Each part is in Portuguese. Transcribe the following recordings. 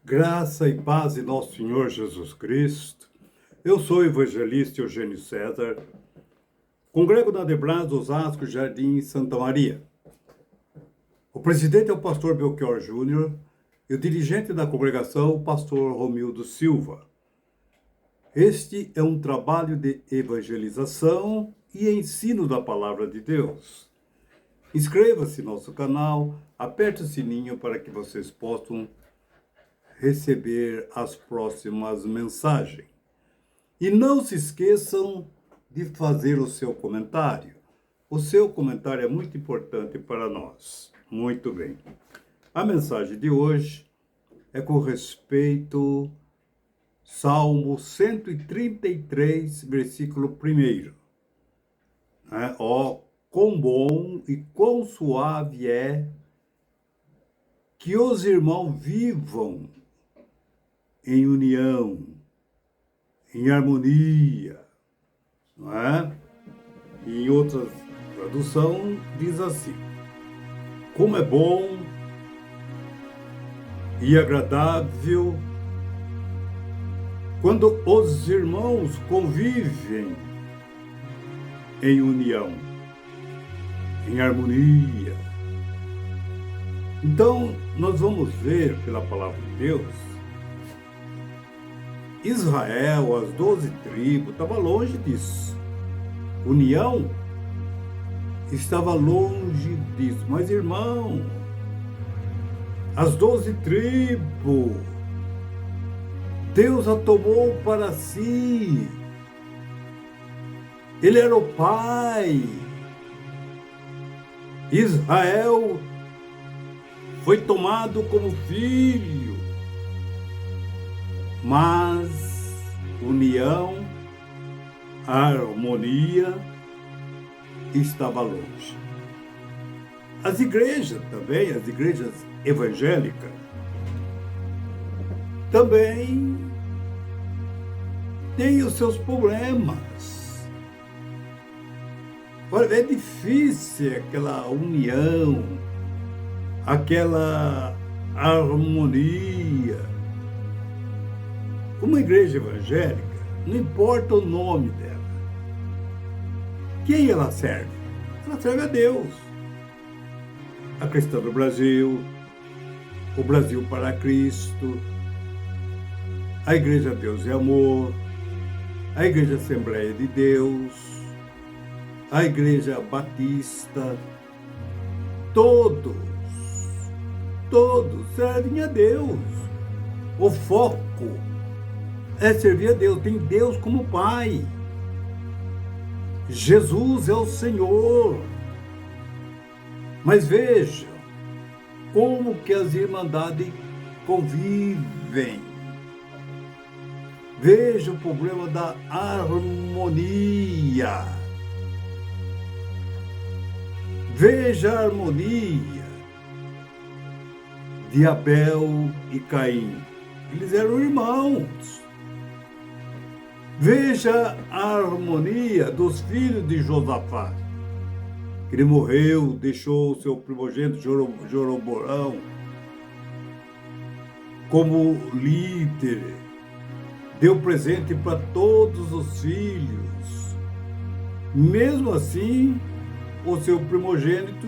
Graça e paz em nosso Senhor Jesus Cristo. Eu sou o evangelista Eugênio César, congrego na Debrás, Osasco, Jardim, Santa Maria. O presidente é o pastor Belchior Júnior e o dirigente da congregação, o pastor Romildo Silva. Este é um trabalho de evangelização e ensino da palavra de Deus. Inscreva-se no nosso canal, aperte o sininho para que vocês possam receber as próximas mensagens. E não se esqueçam de fazer o seu comentário. O seu comentário é muito importante para nós. Muito bem. A mensagem de hoje é com respeito Salmo 133, versículo 1. Ó, quão bom e quão suave é que os irmãos vivam em união, em harmonia, não é? E em outra tradução diz assim: como é bom e agradável quando os irmãos convivem em união, em harmonia. Então, nós vamos ver pela palavra de Deus, Israel, as 12 tribos, estava longe disso. União estava longe disso. Mas, irmão, as 12 tribos, Deus a tomou para si. Ele era o Pai. Israel foi tomado como filho. Mas união, harmonia estava longe. As igrejas também, as igrejas evangélicas, também têm os seus problemas. É difícil aquela união, aquela harmonia. Uma igreja evangélica, não importa o nome dela, quem ela serve? Ela serve a Deus. A Cristã do Brasil, o Brasil para Cristo, a Igreja Deus e Amor, a Igreja Assembleia de Deus, a Igreja Batista, todos servem a Deus. O foco é servir a Deus, tem Deus como Pai. Jesus é o Senhor. Mas vejam como que as irmandades convivem. Veja o problema da harmonia. Veja a harmonia de Abel e Caim. Eles eram irmãos. Veja a harmonia dos filhos de Josafá. Ele morreu, deixou o seu primogênito Jeroboão como líder. Deu presente para todos os filhos. Mesmo assim, o seu primogênito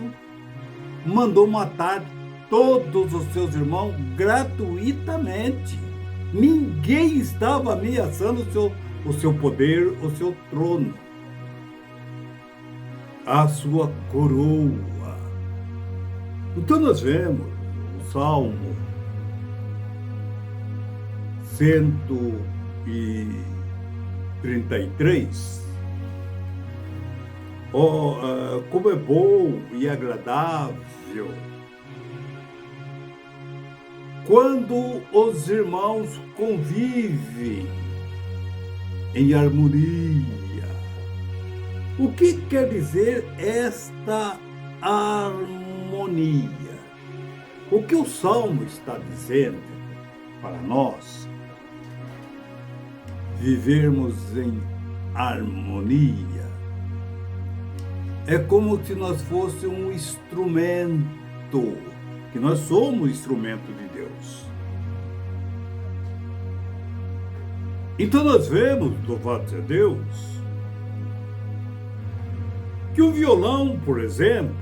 mandou matar todos os seus irmãos gratuitamente. Ninguém estava ameaçando o seu poder, o seu trono, a sua coroa. Então nós vemos o Salmo 133. Como é bom e agradável quando os irmãos convivem em harmonia. O que quer dizer esta harmonia? O que o Salmo está dizendo para nós? Vivermos em harmonia é como se nós fôssemos um instrumento, que nós somos instrumento de Deus. Então nós vemos, louvado seja Deus, que o violão, por exemplo,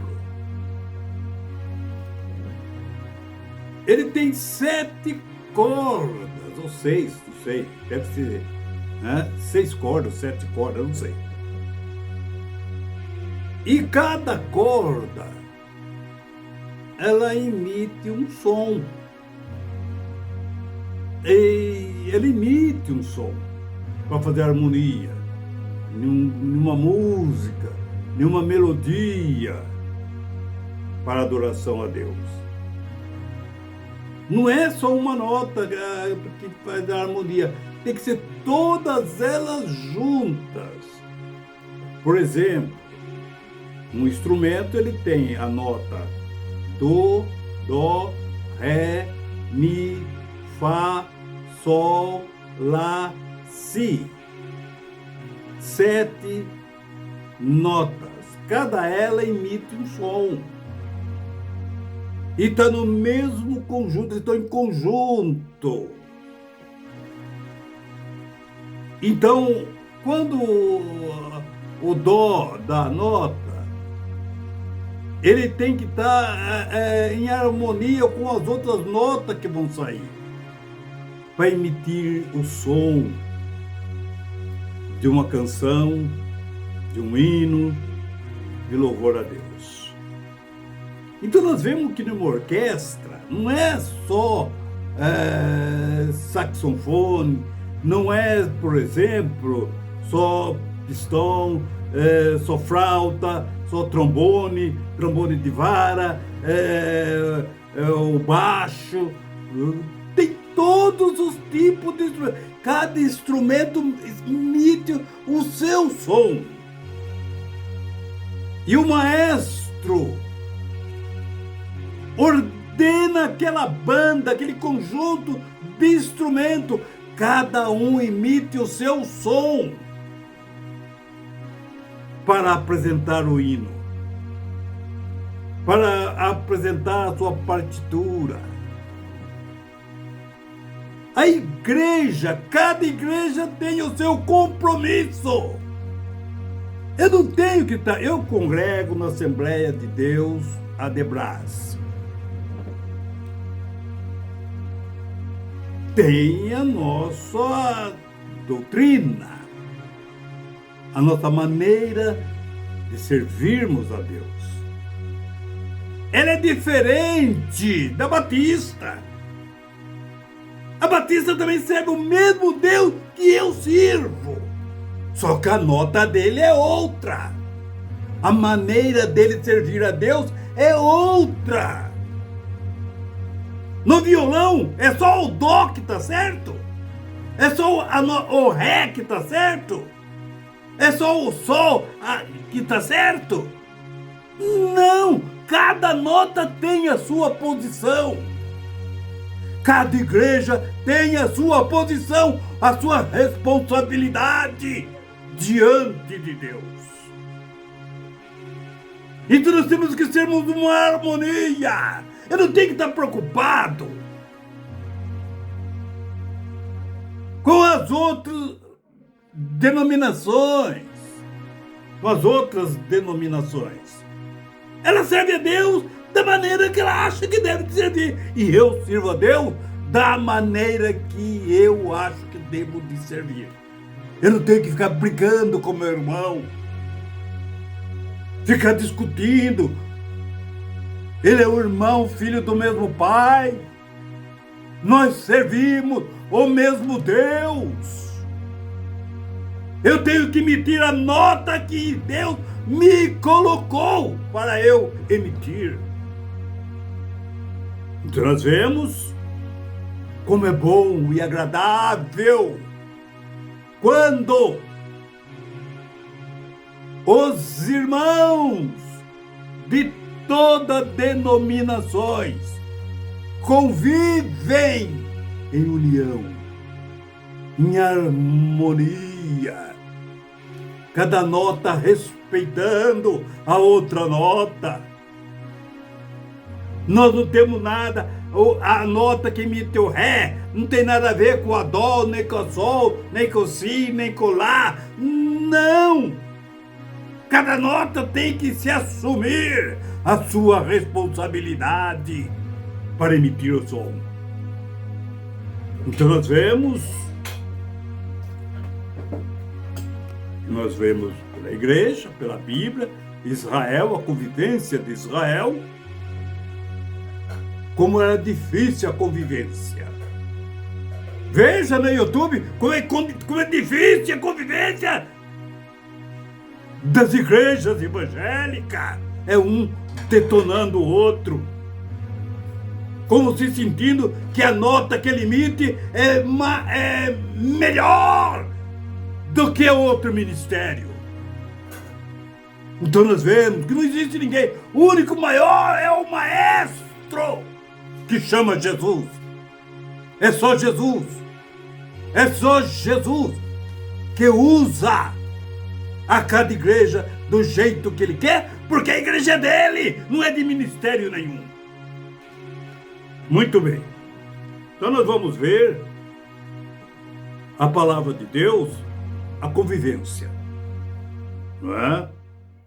ele tem 7 cordas, ou 6, não sei, deve ser, né? 6 cordas, 7 cordas, não sei. E cada corda, ela emite um som. E ele emite um som para fazer harmonia, numa música, numa melodia, para adoração a Deus. Não é só uma nota que faz a harmonia, tem que ser todas elas juntas. Por exemplo, um instrumento ele tem a nota do, dó, ré, mi, fá, sol, lá, si. 7 notas, cada ela emite um som. E está no mesmo conjunto, estão em conjunto. Então, quando o dó da nota, ele tem que estar em harmonia com as outras notas que vão sair, para emitir o som de uma canção, de um hino, de louvor a Deus. Então nós vemos que numa orquestra não é só saxofone, não é, por exemplo, só pistão, só flauta, só trombone de vara, o baixo. Tem todos os tipos de instrumentos. Cada instrumento emite o seu som. E o maestro ordena aquela banda, aquele conjunto de instrumentos. Cada um emite o seu som para apresentar o hino, para apresentar a sua partitura. A igreja, cada igreja tem o seu compromisso. Eu não tenho que estar, eu congrego na Assembleia de Deus, Adebras. Tem a nossa doutrina, a nossa maneira de servirmos a Deus. Ela é diferente da Batista. A Batista também serve o mesmo Deus que eu sirvo. Só que a nota dele é outra. A maneira dele servir a Deus é outra. No violão é só o dó que tá certo? É só o ré que tá certo? É só o sol que tá certo? Não! Cada nota tem a sua posição. Cada igreja tem a sua posição, a sua responsabilidade diante de Deus. Então nós temos que sermos uma harmonia. Eu não tenho que estar preocupado com as outras denominações. Ela serve a Deus da maneira que ela acha que deve servir. E eu sirvo a Deus da maneira que eu acho que devo de servir. Eu não tenho que ficar brigando com meu irmão, ficar discutindo. Ele é o irmão, filho do mesmo pai. Nós servimos o mesmo Deus. Eu tenho que emitir a nota que Deus me colocou para eu emitir. Então nós vemos como é bom e agradável quando os irmãos de todas denominações convivem em união, em harmonia, cada nota respeitando a outra nota. Nós não temos nada a nota que imita o Ré, não tem nada a ver com a Dó, nem com o Sol, nem com o Si, nem com o Lá. Não! Cada nota tem que se assumir a sua responsabilidade para emitir o som. Então nós vemos pela igreja, pela Bíblia, Israel, a convivência de Israel, como era difícil a convivência. Veja no YouTube como é difícil a convivência das igrejas evangélicas. É um detonando o outro, como se sentindo que a nota que ele emite é melhor do que outro ministério. Então nós vemos que não existe ninguém. O único maior é o maestro, que chama Jesus. É só Jesus. É só Jesus que usa a cada igreja do jeito que ele quer, porque a igreja é dele, não é de ministério nenhum. Muito bem. Então nós vamos ver a palavra de Deus, a convivência. Não é?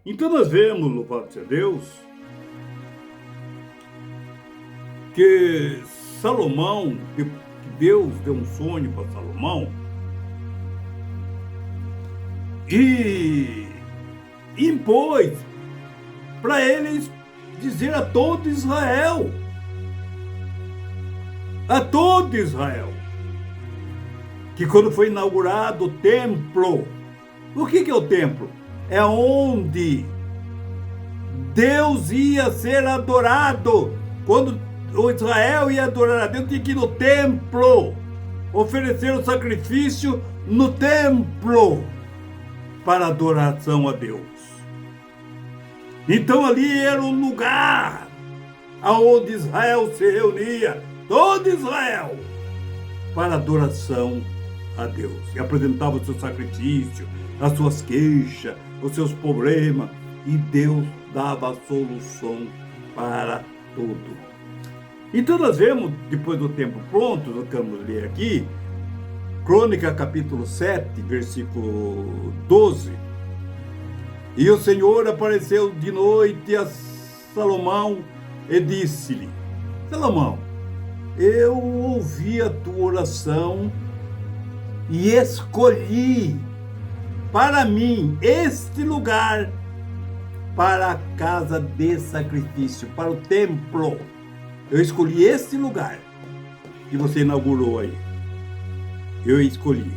Então nós vemos, louvado seja Deus, que Salomão, que Deus deu um sonho para Salomão e impôs para eles dizer a todo Israel, que quando foi inaugurado o templo, o que é o templo? É onde Deus ia ser adorado. Quando o Israel ia adorar a Deus, tinha que ir no templo, oferecer o sacrifício no templo para adoração a Deus. Então ali era um lugar aonde Israel se reunia, todo Israel, para adoração a Deus, e apresentava o seu sacrifício, as suas queixas, os seus problemas, e Deus dava a solução para tudo. Então nós vemos, depois do tempo pronto, nós vamos ler aqui, Crônica capítulo 7, versículo 12. E o Senhor apareceu de noite a Salomão e disse-lhe: Salomão, eu ouvi a tua oração e escolhi para mim este lugar para a casa de sacrifício, para o templo. Eu escolhi este lugar que você inaugurou aí. Eu escolhi.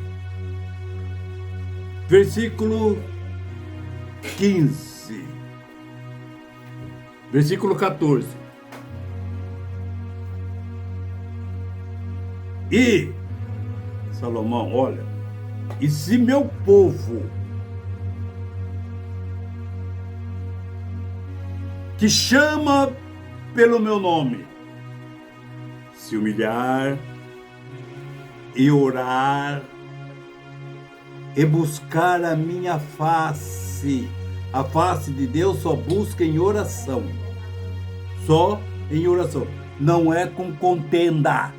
Versículo 15. Versículo 14. E Salomão, olha, e se meu povo, que chama pelo meu nome, se humilhar e orar e buscar a minha face, a face de Deus só busca em oração, só em oração, não é com contenda,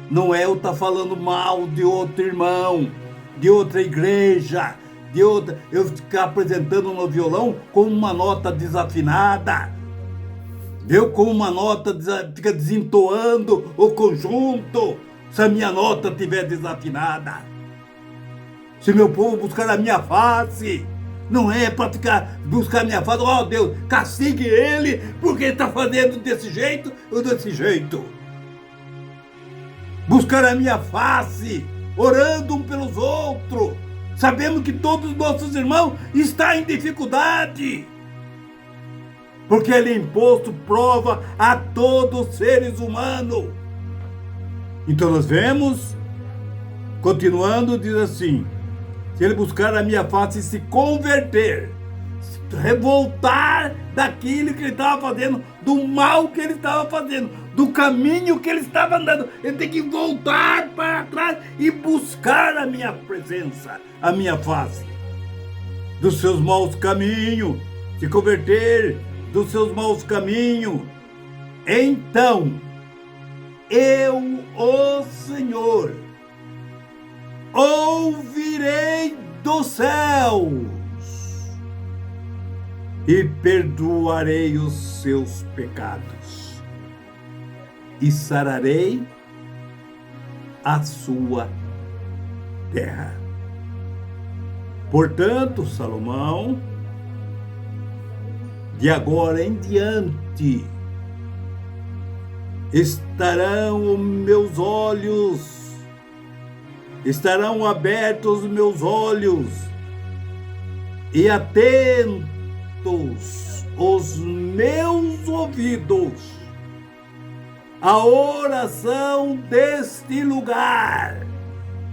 não é eu estar falando mal de outro irmão, de outra igreja, de outra, eu ficar apresentando no violão com uma nota desafinada, eu com uma nota fica desentoando o conjunto, se a minha nota estiver desafinada. Se meu povo buscar a minha face, não é para ficar buscar a minha face, ó Deus, castigue ele, porque ele está fazendo desse jeito ou desse jeito. Buscar a minha face, orando um pelos outros. Sabemos que todos os nossos irmãos estão em dificuldade, porque ele é imposto prova a todos os seres humanos. Então nós vemos, continuando, diz assim: se ele buscar a minha face e se converter, revoltar daquilo que ele estava fazendo, do mal que ele estava fazendo, do caminho que ele estava andando, ele tem que voltar para trás e buscar a minha presença, a minha face, dos seus maus caminhos, se converter dos seus maus caminhos. Então eu, o Senhor, ouvirei dos céus e perdoarei os seus pecados e sararei a sua terra. Portanto, Salomão, de agora em diante, estarão abertos meus olhos e atentos os meus ouvidos à oração deste lugar.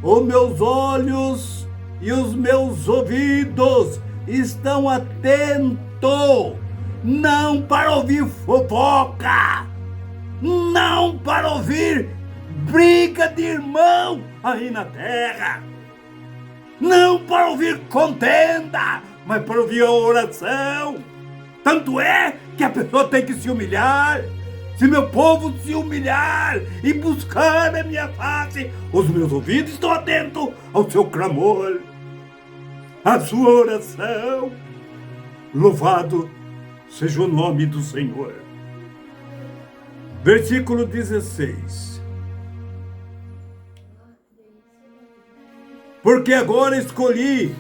Os meus olhos e os meus ouvidos estão atentos, não para ouvir fofoca, não para ouvir briga de irmão aí na terra, não para ouvir contenda, mas para ouvir a oração. Tanto é que a pessoa tem que se humilhar. Se meu povo se humilhar e buscar a minha face, os meus ouvidos estão atentos ao seu clamor, à sua oração. Louvado seja o nome do Senhor. Versículo 16. Porque agora escolhi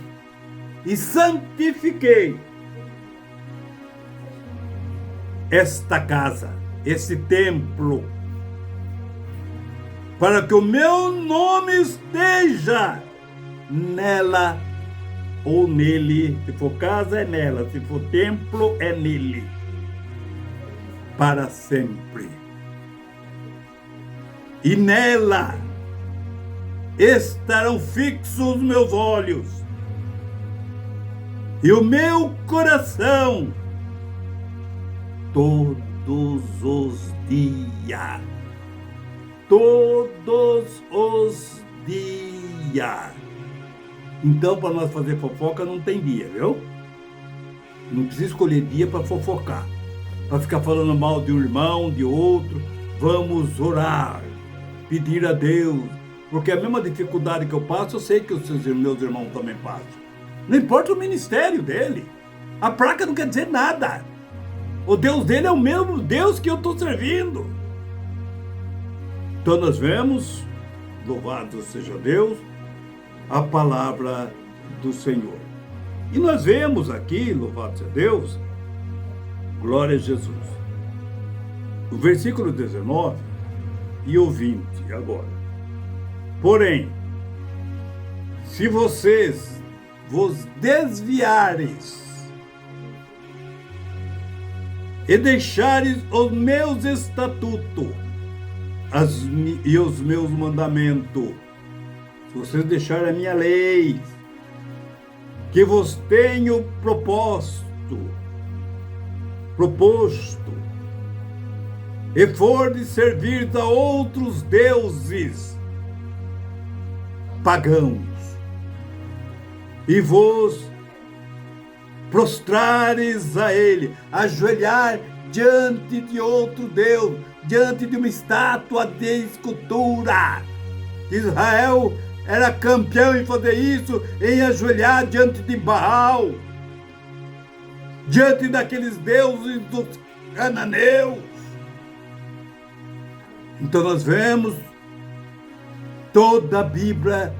e santifiquei esta casa, esse templo, para que o meu nome esteja nela ou nele. Se for casa, é nela. Se for templo, é nele. Para sempre. E nela estarão fixos meus olhos e o meu coração todos os dias. Todos os dias. Então, para nós fazer fofoca, não tem dia, viu? Não precisa escolher dia para fofocar, para ficar falando mal de um irmão, de outro. Vamos orar, pedir a Deus, porque a mesma dificuldade que eu passo, eu sei que os meus irmãos também passam. Não importa o ministério dele, a placa não quer dizer nada. O Deus dele é o mesmo Deus que eu estou servindo. Então nós vemos, louvado seja Deus, a palavra do Senhor. E nós vemos aqui, louvado seja Deus, glória a Jesus. O versículo 19 e o 20 agora. Porém, se vocês vos desviares e deixares os meus estatutos e os meus mandamentos, se vocês deixarem a minha lei, que vos tenho proposto, e fordes servir a outros deuses pagãos, e vos prostrares a ele, ajoelhar diante de outro Deus, diante de uma estátua de escultura. Israel era campeão em fazer isso, em ajoelhar diante de Baal, diante daqueles deuses dos cananeus. Então nós vemos, toda a Bíblia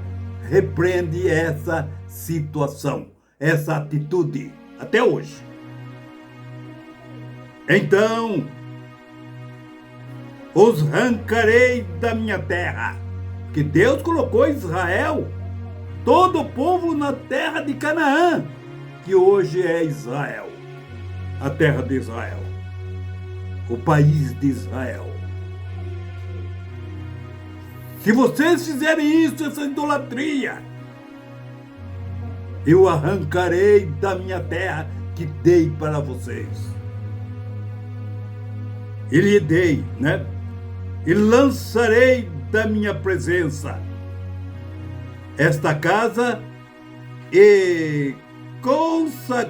repreende essa situação, essa atitude, até hoje. Então, os arrancarei da minha terra, que Deus colocou Israel, todo o povo na terra de Canaã, que hoje é Israel, a terra de Israel, o país de Israel. Se vocês fizerem isso, essa idolatria, eu arrancarei da minha terra que dei para vocês. E lhe dei, né? E lançarei da minha presença esta casa e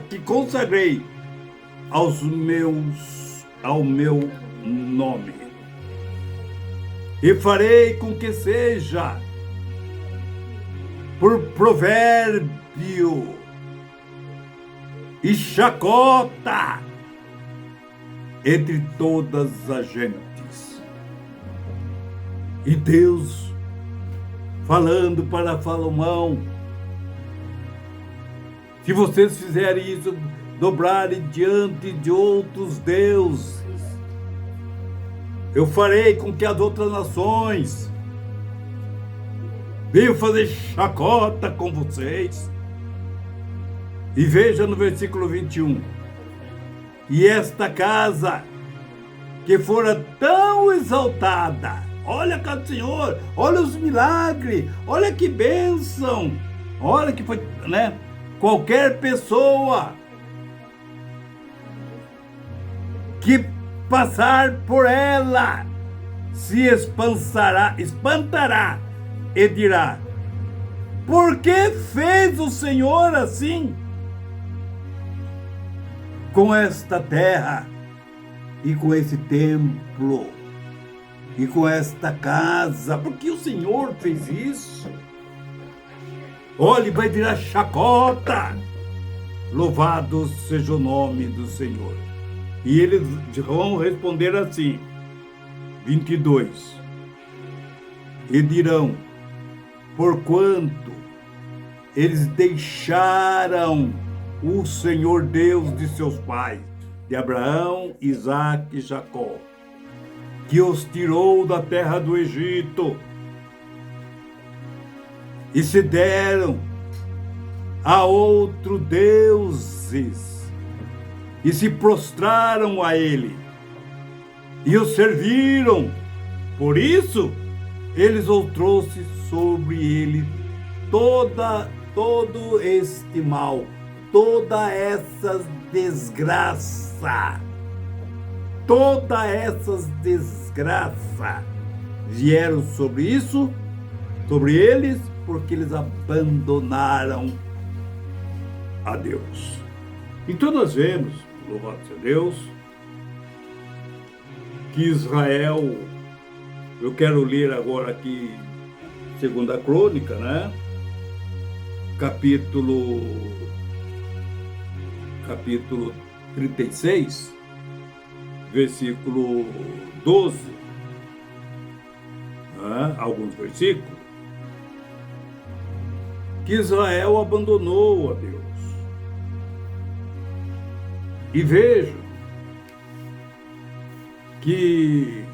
que consagrei ao meu nome. e farei com que seja por provérbio e chacota entre todas as gentes. E Deus falando para Salomão: se vocês fizerem isso, dobrarem diante de outros deuses, eu farei com que as outras nações venham fazer chacota com vocês. E veja no versículo 21. E esta casa, que fora tão exaltada, olha, cara do Senhor, olha os milagres, olha que bênção, olha que foi, né? Qualquer pessoa que passar por ela se espantará e dirá: por que fez o Senhor assim com esta terra e com esse templo e com esta casa? Por que o Senhor fez isso? Olhe, vai virar chacota. Louvado seja o nome do Senhor. E eles vão responder assim, 22. E dirão: porquanto eles deixaram o Senhor Deus de seus pais, de Abraão, Isaque e Jacó, que os tirou da terra do Egito, e se deram a outros deuses, e se prostraram a ele, e o serviram. Por isso, eles o trouxe sobre ele todo este mal, toda essa desgraça, vieram sobre eles, porque eles abandonaram a Deus. Então nós vemos, louvado seja Deus, que Israel, eu quero ler agora aqui 2 Crônica, né? Capítulo 36, versículo 12, né? Alguns versículos, que Israel abandonou a Deus. E vejo que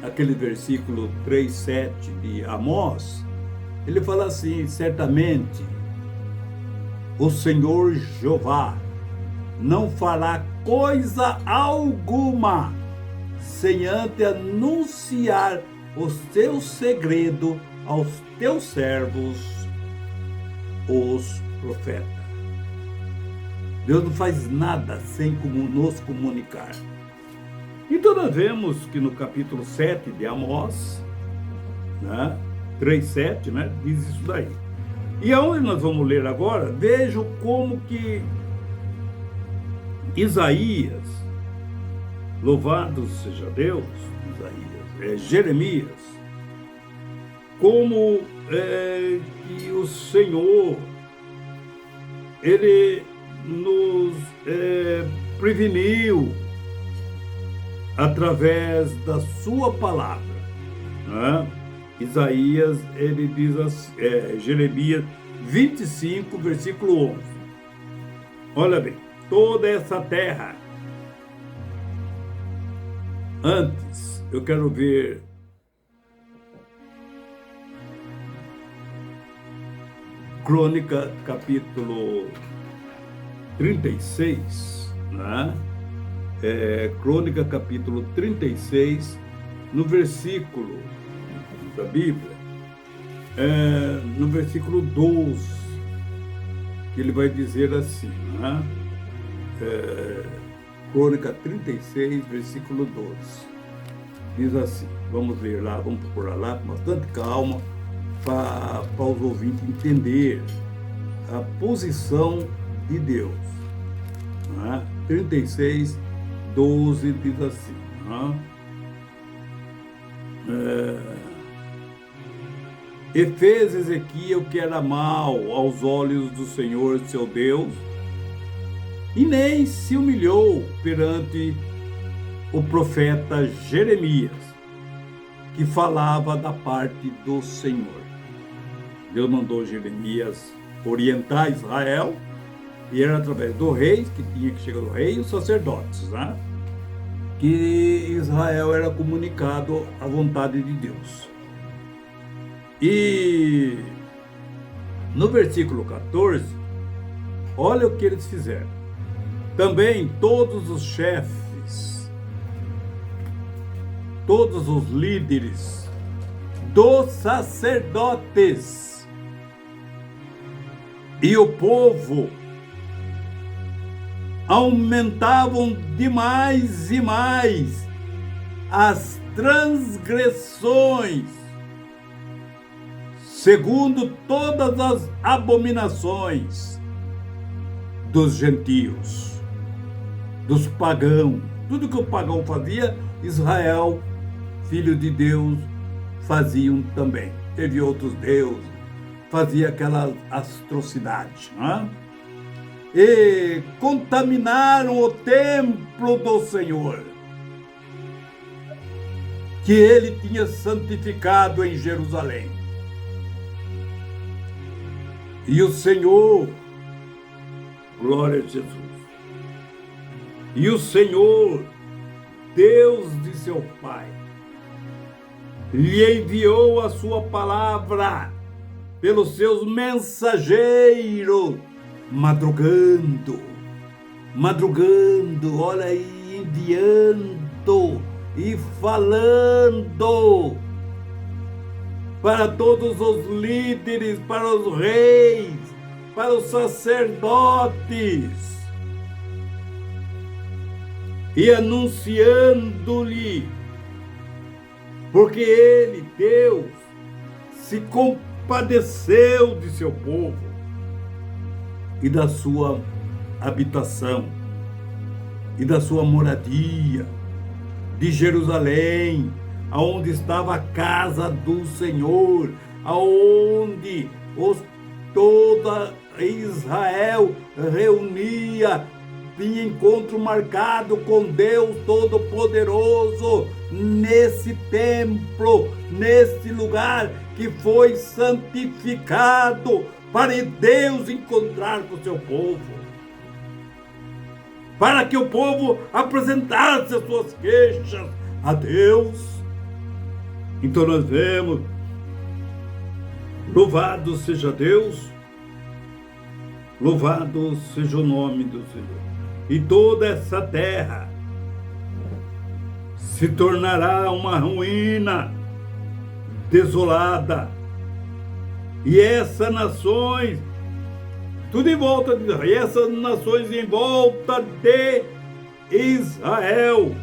aquele versículo 3:7 de Amós, ele fala assim: certamente o Senhor Jeová não fará coisa alguma sem antes anunciar o seu segredo aos teus servos, os profetas. Deus não faz nada sem nos comunicar. Então nós vemos que no capítulo 7 de Amós, né, 3:7, né, diz isso daí. E aonde nós vamos ler agora, vejo como que Isaías, louvado seja Deus, Jeremias, como que o Senhor, ele nos preveniu através da sua palavra, né? Isaías, ele diz assim, Jeremias 25, versículo 11. Olha bem, toda essa terra, antes, eu quero ver Crônica, capítulo 36, né? Crônica, capítulo 36, no versículo da Bíblia, no versículo 12, que ele vai dizer assim, né? Crônica 36, versículo 12, diz assim, vamos ler lá, vamos procurar lá com bastante calma, para os ouvintes entender a posição de Deus, né? 36, 12 diz assim, né? E fez Ezequiel o que era mal aos olhos do Senhor seu Deus, e nem se humilhou perante o profeta Jeremias, que falava da parte do Senhor. Deus mandou Jeremias orientar Israel, e era através do rei, que tinha que chegar do rei, e os sacerdotes, né? Que Israel era comunicado à vontade de Deus. E no versículo 14, olha o que eles fizeram. Também todos os chefes, todos os líderes dos sacerdotes e o povo aumentavam de mais e mais as transgressões, segundo todas as abominações dos gentios, dos pagãos. Tudo que o pagão fazia, Israel, filho de Deus, faziam também. Teve outros deuses, fazia aquela atrocidade, né? E contaminaram o templo do Senhor, que ele tinha santificado em Jerusalém. E o Senhor, glória a Jesus, e o Senhor, Deus de seu pai, lhe enviou a sua palavra pelos seus mensageiros, madrugando, olha aí, enviando e falando para todos os líderes, para os reis, para os sacerdotes, e anunciando-lhe, porque ele, Deus, se compadeceu de seu povo e da sua habitação e da sua moradia, de Jerusalém, aonde estava a casa do Senhor, aonde toda Israel reunia, tinha encontro marcado com Deus Todo-Poderoso, nesse templo, nesse lugar que foi santificado para Deus encontrar com o seu povo, para que o povo apresentasse as suas queixas a Deus. Então nós vemos, louvado seja Deus, louvado seja o nome do Senhor. E toda essa terra se tornará uma ruína desolada. E essas nações, tudo em volta de Israel, e essas nações em volta de Israel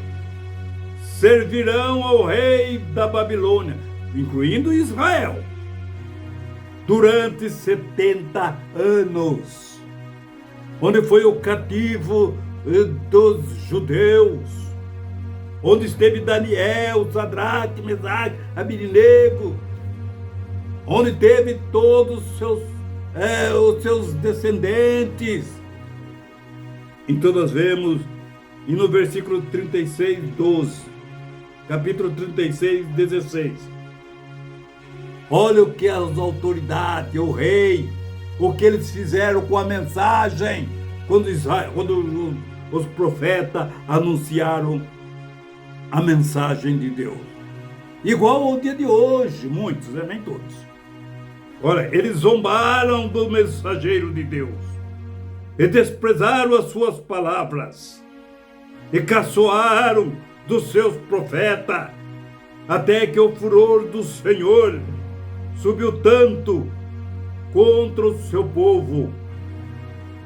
servirão ao rei da Babilônia, incluindo Israel, durante 70 anos, onde foi o cativo dos judeus, onde esteve Daniel, Sadraque, Mesaque, Abednego, onde teve todos os seus descendentes. Então nós vemos, e no versículo 36, 12, capítulo 36, 16, olha o que as autoridades, o rei, o que eles fizeram com a mensagem, quando os profetas anunciaram a mensagem de Deus. Igual ao dia de hoje, muitos, né? Nem todos. Olha, eles zombaram do mensageiro de Deus, e desprezaram as suas palavras, e caçoaram dos seus profetas, até que o furor do Senhor subiu tanto contra o seu povo,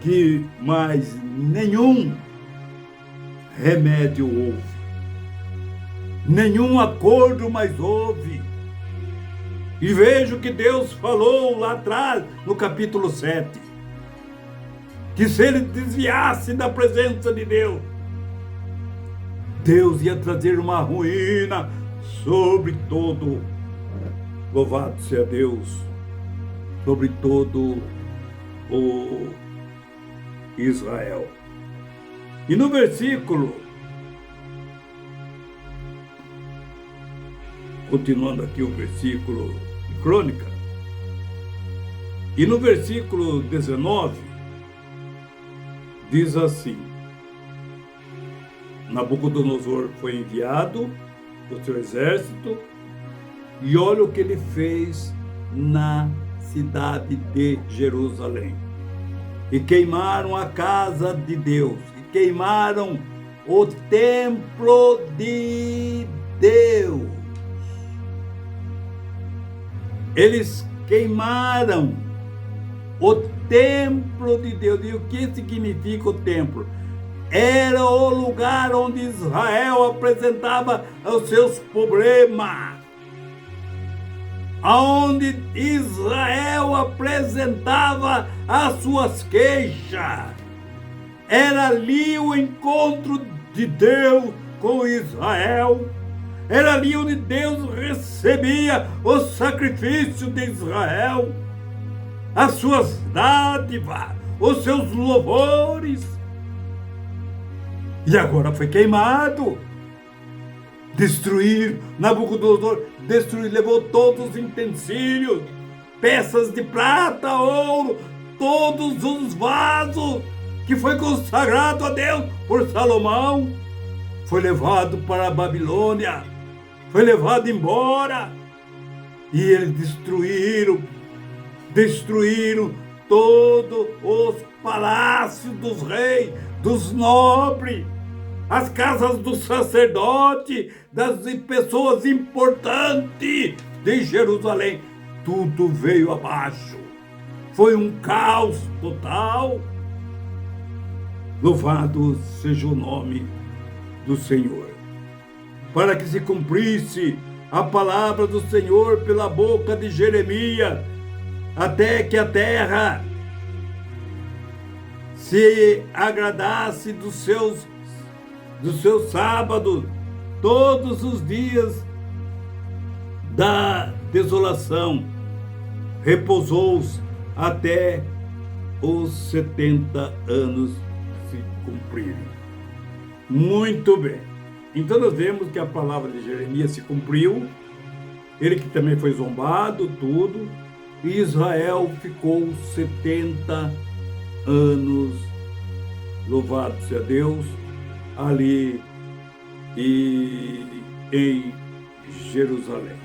que mais nenhum remédio houve, nenhum acordo mais houve. E vejo que Deus falou lá atrás, no capítulo 7, que se ele desviasse da presença de Deus, Deus ia trazer uma ruína sobre todo, louvado seja Deus, sobre todo o Israel. E no versículo, continuando aqui o versículo de Crônica, e no versículo 19, diz assim: Nabucodonosor foi enviado, o seu exército, e olha o que ele fez na cidade de Jerusalém. E queimaram a casa de Deus, e queimaram o templo de Deus. Eles queimaram o templo de Deus. E o que significa o templo? Era o lugar onde Israel apresentava os seus problemas, onde Israel apresentava as suas queixas. Era ali o encontro de Deus com Israel. Era ali onde Deus recebia o sacrifício de Israel, as suas dádivas, os seus louvores. E agora foi queimado. Destruir, Nabucodonosor destruiu, levou todos os utensílios, peças de prata, ouro, todos os vasos que foi consagrado a Deus por Salomão. Foi levado para a Babilônia, foi levado embora. E eles destruíram todos os palácios dos reis, dos nobres, as casas dos sacerdotes, das pessoas importantes de Jerusalém. Tudo veio abaixo. Foi um caos total. Louvado seja o nome do Senhor. Para que se cumprisse a palavra do Senhor pela boca de Jeremias, até que a terra se agradasse dos seus sábados, todos os dias da desolação, repousou-se até os 70 anos se cumprirem. Muito bem. Então nós vemos que a palavra de Jeremias se cumpriu, ele que também foi zombado, tudo, e Israel ficou 70 anos, louvado seja Deus, ali em Jerusalém,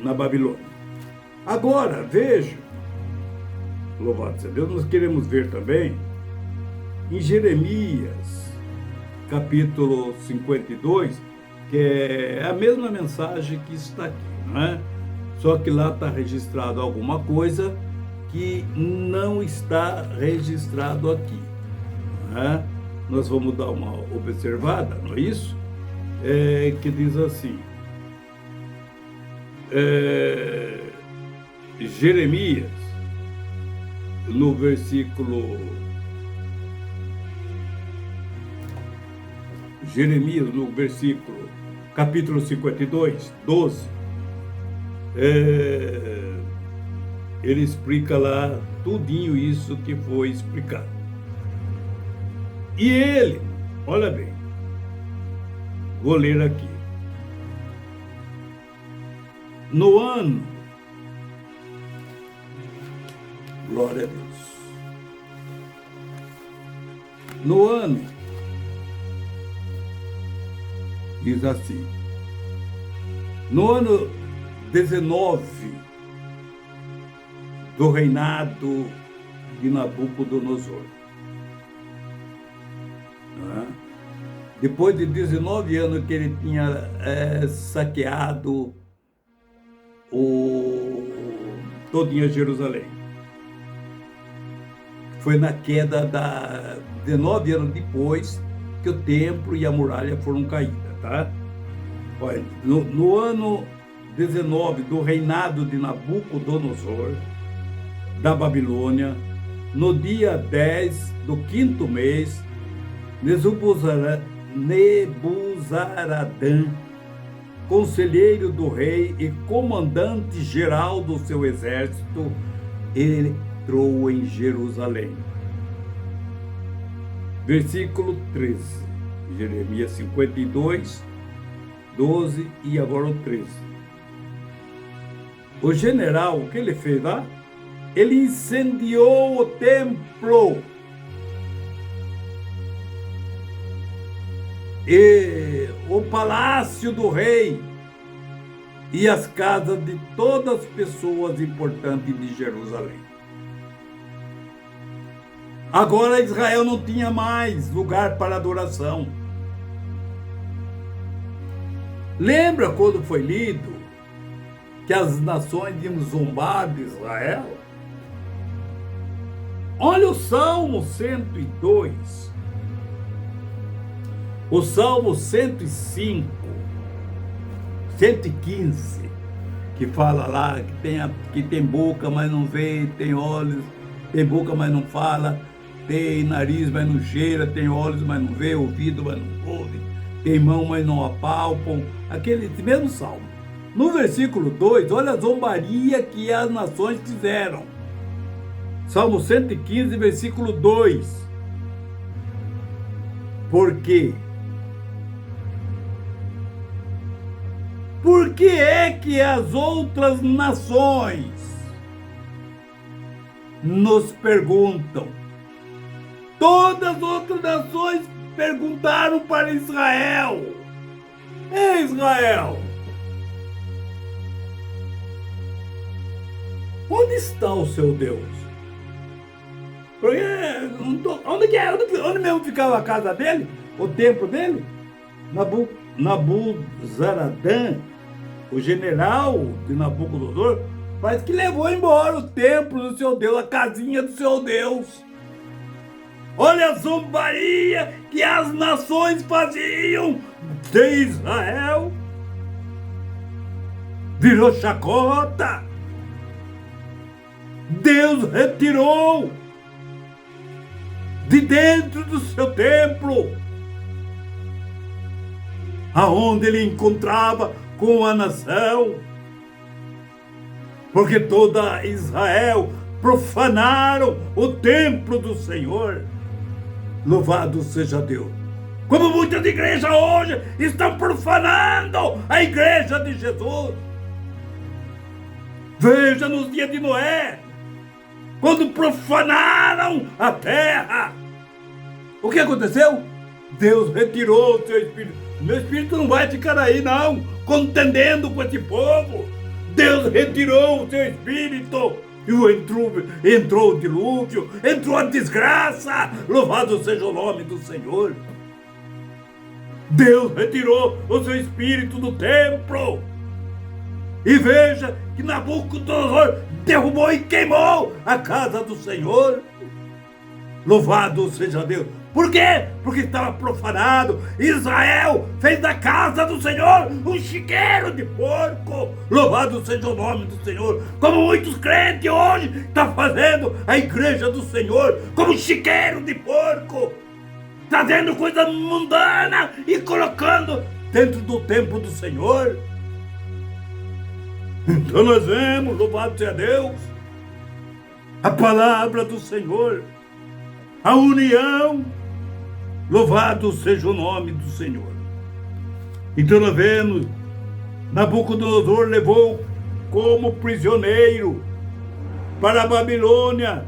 na Babilônia. Agora, veja, louvado seja Deus, nós queremos ver também em Jeremias, capítulo 52, que é a mesma mensagem que está aqui, não é? Só que lá está registrado alguma coisa que não está registrado aqui. Nós vamos dar uma observada, não é isso? Que diz assim, Jeremias, no versículo, capítulo 52, 12, ele explica lá tudinho isso que foi explicado. E ele, olha bem, vou ler aqui. No ano, glória a Deus, no ano, diz assim, no ano 19 do reinado de Nabucodonosor, depois de 19 anos que ele tinha saqueado todinha Jerusalém, foi na queda 19 anos depois que o templo e a muralha foram caídas, tá? Olha, no ano 19 do reinado de Nabucodonosor, da Babilônia, no dia 10 do quinto mês, Nebuzaradã, conselheiro do rei e comandante-geral do seu exército, entrou em Jerusalém. Versículo 13, Jeremias 52, 12 e agora o 13. O general, o que ele fez lá? Ele incendiou o templo e o palácio do rei e as casas de todas as pessoas importantes de Jerusalém. Agora Israel não tinha mais lugar para adoração. Lembra quando foi lido que as nações iam zombar de Israel? Olha o Salmo 102, o Salmo 105, 115, que fala lá que tem boca, mas não vê, tem olhos, tem boca, mas não fala, tem nariz, mas não cheira, tem olhos, mas não vê, ouvido, mas não ouve, tem mão, mas não apalpam. Aquele mesmo salmo. No versículo 2, olha a zombaria que as nações fizeram. Salmo 115, versículo 2. Por quê? Por que é que as outras nações nos perguntam? Todas as outras nações perguntaram para Israel: Ei, Israel, onde está o seu Deus? Porque onde mesmo ficava a casa dele? O templo dele? Nabuzaradã, o general de Nabucodonosor, parece que levou embora o templo do seu Deus, a casinha do seu Deus. Olha a zombaria que as nações faziam de Israel. Virou chacota. Deus retirou de dentro do seu templo, aonde ele encontrava com a nação, porque toda Israel profanaram o templo do Senhor. Louvado seja Deus. Como muitas igrejas hoje estão profanando a igreja de Jesus. Veja nos dias de Noé, quando profanaram a terra, o que aconteceu? Deus retirou o seu espírito. Meu espírito não vai ficar aí não, contendendo com esse povo. Deus retirou o seu espírito. E entrou o dilúvio, entrou a desgraça. Louvado seja o nome do Senhor. Deus retirou o seu espírito do templo. E veja que Nabucodonosor derrubou e queimou a casa do Senhor. Louvado seja Deus. Por quê? Porque estava profanado. Israel fez da casa do Senhor um chiqueiro de porco. Louvado seja o nome do Senhor. Como muitos crentes hoje estão fazendo a igreja do Senhor como um chiqueiro de porco, trazendo coisa mundana e colocando dentro do templo do Senhor. Então nós vemos, louvado seja Deus, a palavra do Senhor, a união. Louvado seja o nome do Senhor. Então nós vemos, Nabucodonosor levou como prisioneiro para a Babilônia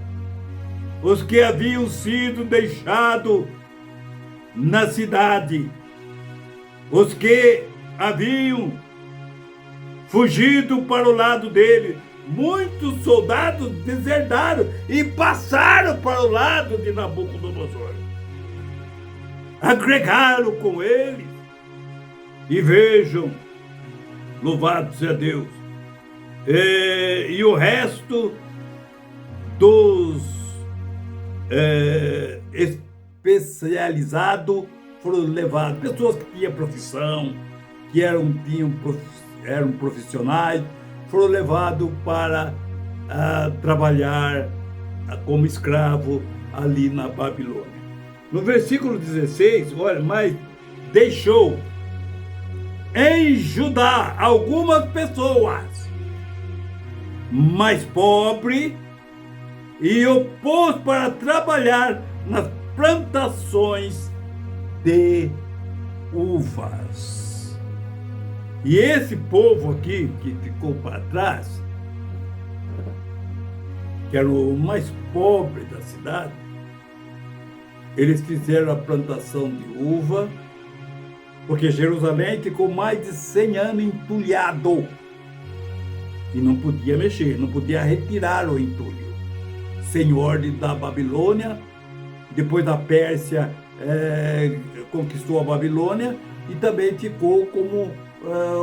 os que haviam sido deixados na cidade, os que haviam fugido para o lado dele. Muitos soldados desertaram e passaram para o lado de Nabucodonosor. Agregaram com ele. E vejam, louvado seja Deus, e o resto dos especializados foram levados. Pessoas que tinham profissão, que eram profissionais, foram levados para trabalhar como escravo ali na Babilônia. No versículo 16, olha, mas deixou em Judá algumas pessoas mais pobres e o pôs para trabalhar nas plantações de uvas. E esse povo aqui que ficou para trás, que era o mais pobre da cidade, eles fizeram a plantação de uva, porque Jerusalém ficou mais de 100 anos entulhado. E não podia mexer, não podia retirar o entulho. Sem ordem da Babilônia, depois da Pérsia conquistou a Babilônia e também ficou como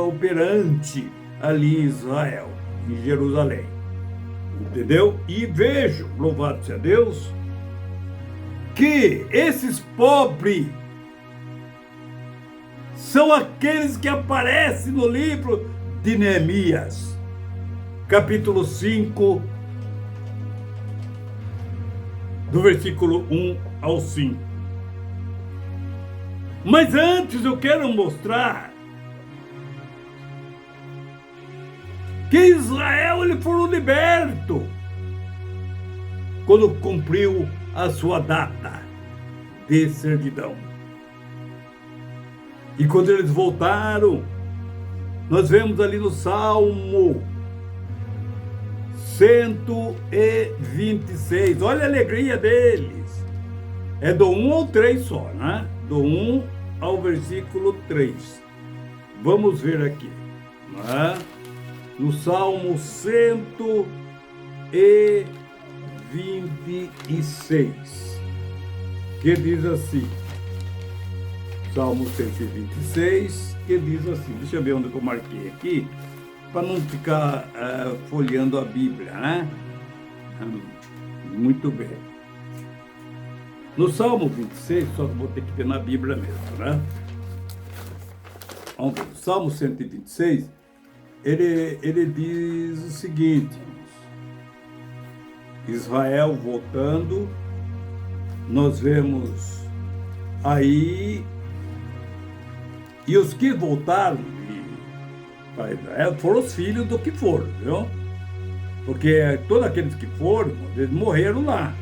operante ali em Israel, em Jerusalém. Entendeu? E vejo, louvado seja Deus, que esses pobres são aqueles que aparecem no livro de Neemias, capítulo 5, do versículo 1 ao 5. Mas antes eu quero mostrar que Israel ele foi liberto quando cumpriu a sua data de servidão. E quando eles voltaram, nós vemos ali no Salmo 126, olha a alegria deles. É do 1 ao 3 só, né? Do 1 ao versículo 3. Vamos ver aqui, né? No Salmo 126, que diz assim, Salmo 126, que diz assim, deixa eu ver onde eu marquei aqui, para não ficar folheando a Bíblia, né? Muito bem. No Salmo 26, só que vou ter que ter na Bíblia mesmo, né? Vamos ver, o Salmo 126, ele diz o seguinte, Israel voltando, nós vemos aí, e os que voltaram para Israel foram os filhos do que foram, viu? Porque todos aqueles que foram, eles morreram lá.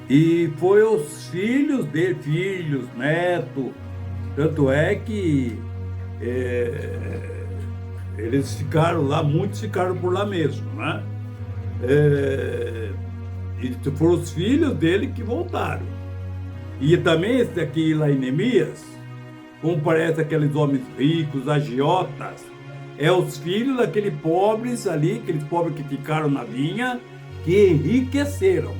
E foi os filhos dele, filhos, netos, tanto é que eles ficaram lá, muitos ficaram por lá mesmo, né? E foram os filhos dele que voltaram. E também esse daqui lá em Neemias, como parece aqueles homens ricos, agiotas, é os filhos daqueles pobres ali, aqueles pobres que ficaram na vinha, que enriqueceram.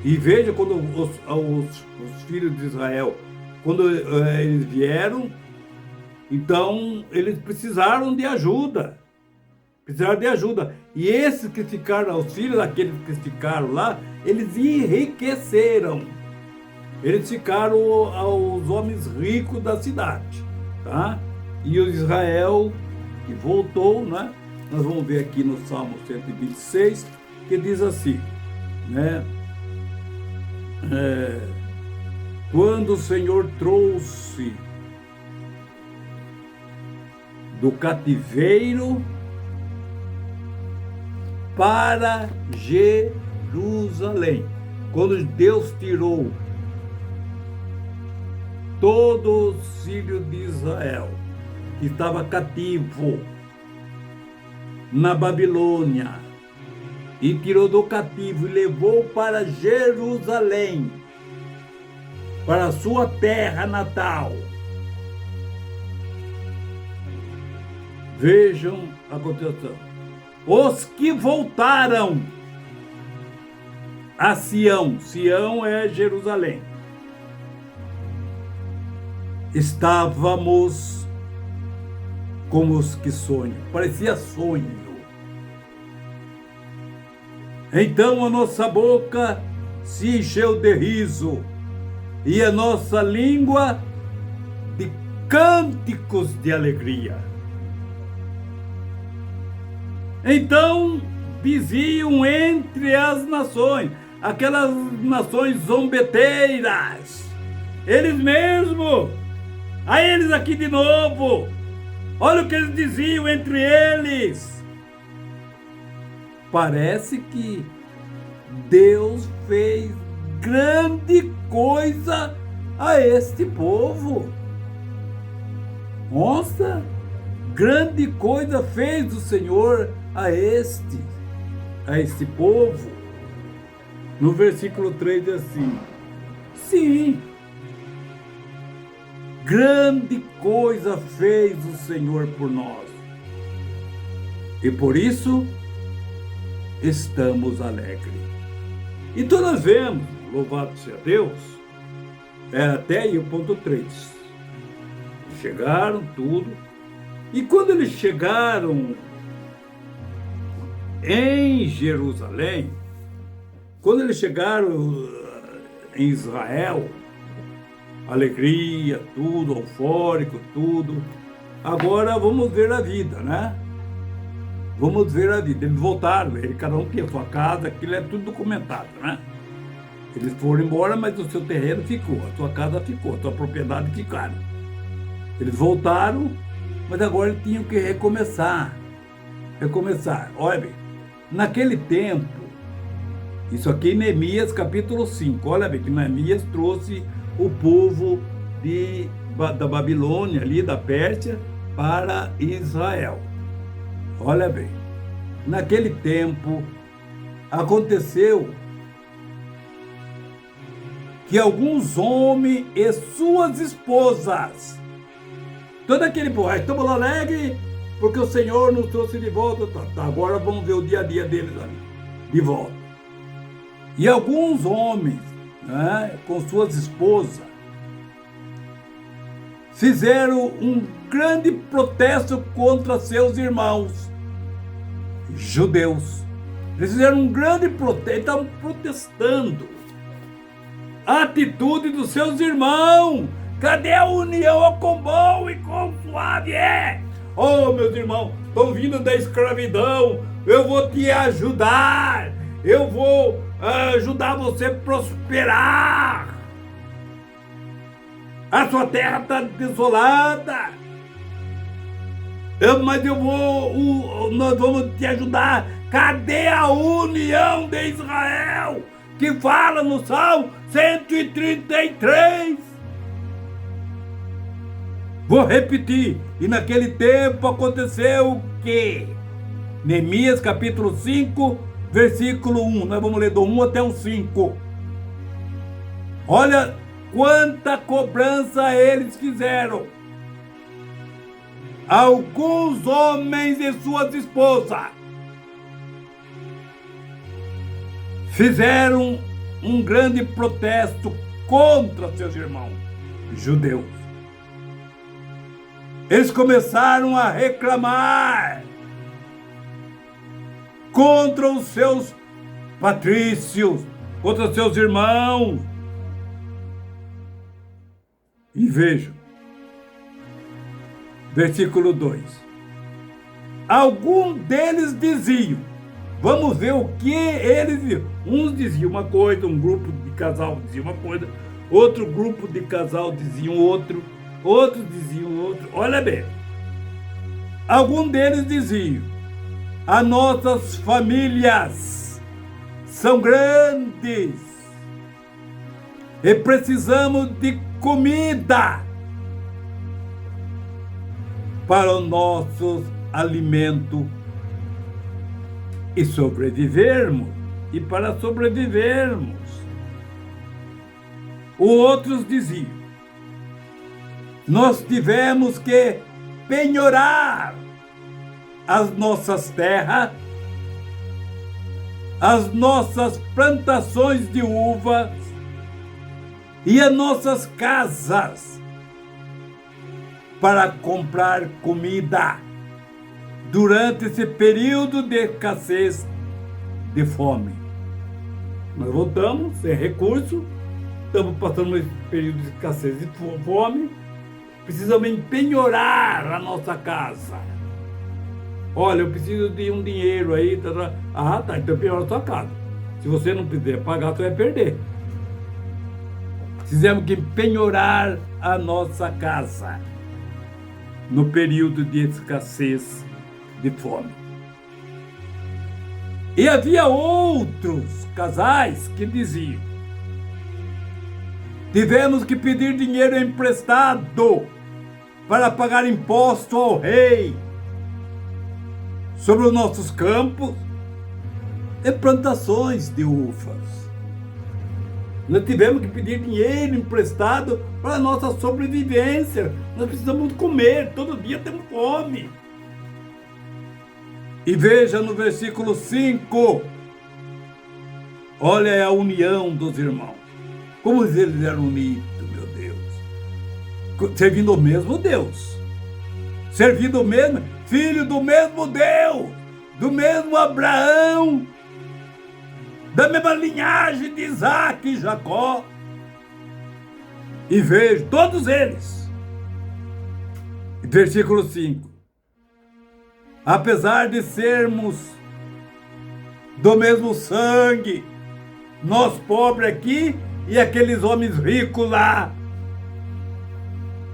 E veja quando os filhos de Israel, quando eles vieram, então eles precisaram de ajuda. E esses que ficaram, os filhos daqueles que ficaram lá, eles enriqueceram. Eles ficaram os homens ricos da cidade, tá? E o Israel que voltou, né? Nós vamos ver aqui no Salmo 126, que diz assim, né? Quando o Senhor trouxe do cativeiro para Jerusalém, quando Deus tirou todos os filhos de Israel que estava cativo na Babilônia e tirou do cativo e levou para Jerusalém, para a sua terra natal. Vejam a continuação. Os que voltaram a Sião, Sião é Jerusalém, estávamos como os que sonham, parecia sonho. Então a nossa boca se encheu de riso e a nossa língua de cânticos de alegria. Então diziam entre as nações, aquelas nações zombeteiras. Eles mesmos. A eles aqui de novo. Olha o que eles diziam entre eles. Parece que Deus fez grande coisa a este povo. Nossa, grande coisa fez o Senhor a este povo. No versículo 3 diz assim: sim, grande coisa fez o Senhor por nós, e por isso estamos alegres. Então nós vemos, louvado seja Deus, até aí o ponto 3. Chegaram tudo, e quando eles chegaram em Jerusalém, quando eles chegaram em Israel, alegria, tudo, eufórico, tudo. Agora vamos ver a vida, né? Vamos ver a vida. Eles voltaram, cada um tinha sua casa, aquilo é tudo documentado, né? Eles foram embora, mas o seu terreno ficou, a sua casa ficou, a sua propriedade ficaram. Eles voltaram, mas agora eles tinham que recomeçar. Olha bem, naquele tempo, isso aqui em Neemias capítulo 5, olha bem, que Neemias trouxe o povo da Babilônia, ali da Pérsia, para Israel. Olha bem, naquele tempo aconteceu que alguns homens e suas esposas, todo aquele povo, estamos alegres porque o Senhor nos trouxe de volta, tá, agora vamos ver o dia a dia deles ali, de volta. E alguns homens, né, com suas esposas, fizeram um grande protesto contra seus irmãos judeus. Eles fizeram um grande protesto, estavam protestando a atitude dos seus irmãos. Cadê a união com bom e com suave? Oh, meus irmãos, estão vindo da escravidão, eu vou te ajudar, eu vou ajudar você a prosperar. A sua terra está desolada, mas nós vamos te ajudar. Cadê a união de Israel que fala no Salmo 133? Vou repetir. E naquele tempo aconteceu o quê? Neemias capítulo 5, versículo 1. Nós vamos ler do 1 até o 5. Olha quanta cobrança eles fizeram. Alguns homens e suas esposas fizeram um grande protesto contra seus irmãos judeus. Eles começaram a reclamar contra os seus patrícios, contra os seus irmãos. E vejam, versículo 2. Alguns deles diziam, vamos ver o que eles diziam. Uns diziam uma coisa, um grupo de casal dizia uma coisa, outro grupo de casal dizia outro, outros diziam outro. Olha bem, alguns deles diziam, as nossas famílias são grandes e precisamos de comida para o nosso alimento e sobrevivermos. E para sobrevivermos, outros diziam, nós tivemos que penhorar as nossas terras, as nossas plantações de uvas e as nossas casas para comprar comida durante esse período de escassez, de fome. Nós voltamos sem recurso, estamos passando esse período de escassez de fome, precisamos penhorar a nossa casa. Olha, eu preciso de um dinheiro aí. Tá. Ah, tá, então penhora a sua casa. Se você não puder pagar, você vai perder. Fizemos que penhorar a nossa casa no período de escassez, de fome. E havia outros casais que diziam: tivemos que pedir dinheiro emprestado para pagar imposto ao rei sobre os nossos campos e plantações de uvas. Nós tivemos que pedir dinheiro emprestado para a nossa sobrevivência. Nós precisamos comer, todo dia temos fome. E veja no versículo 5, olha a união dos irmãos. Como eles eram unidos, meu Deus. Servindo o mesmo Deus. Servindo o mesmo, filho do mesmo Deus, do mesmo Abraão, da mesma linhagem de Isaac e Jacó. E vejo todos eles. Versículo 5. Apesar de sermos do mesmo sangue, nós pobres aqui e aqueles homens ricos lá.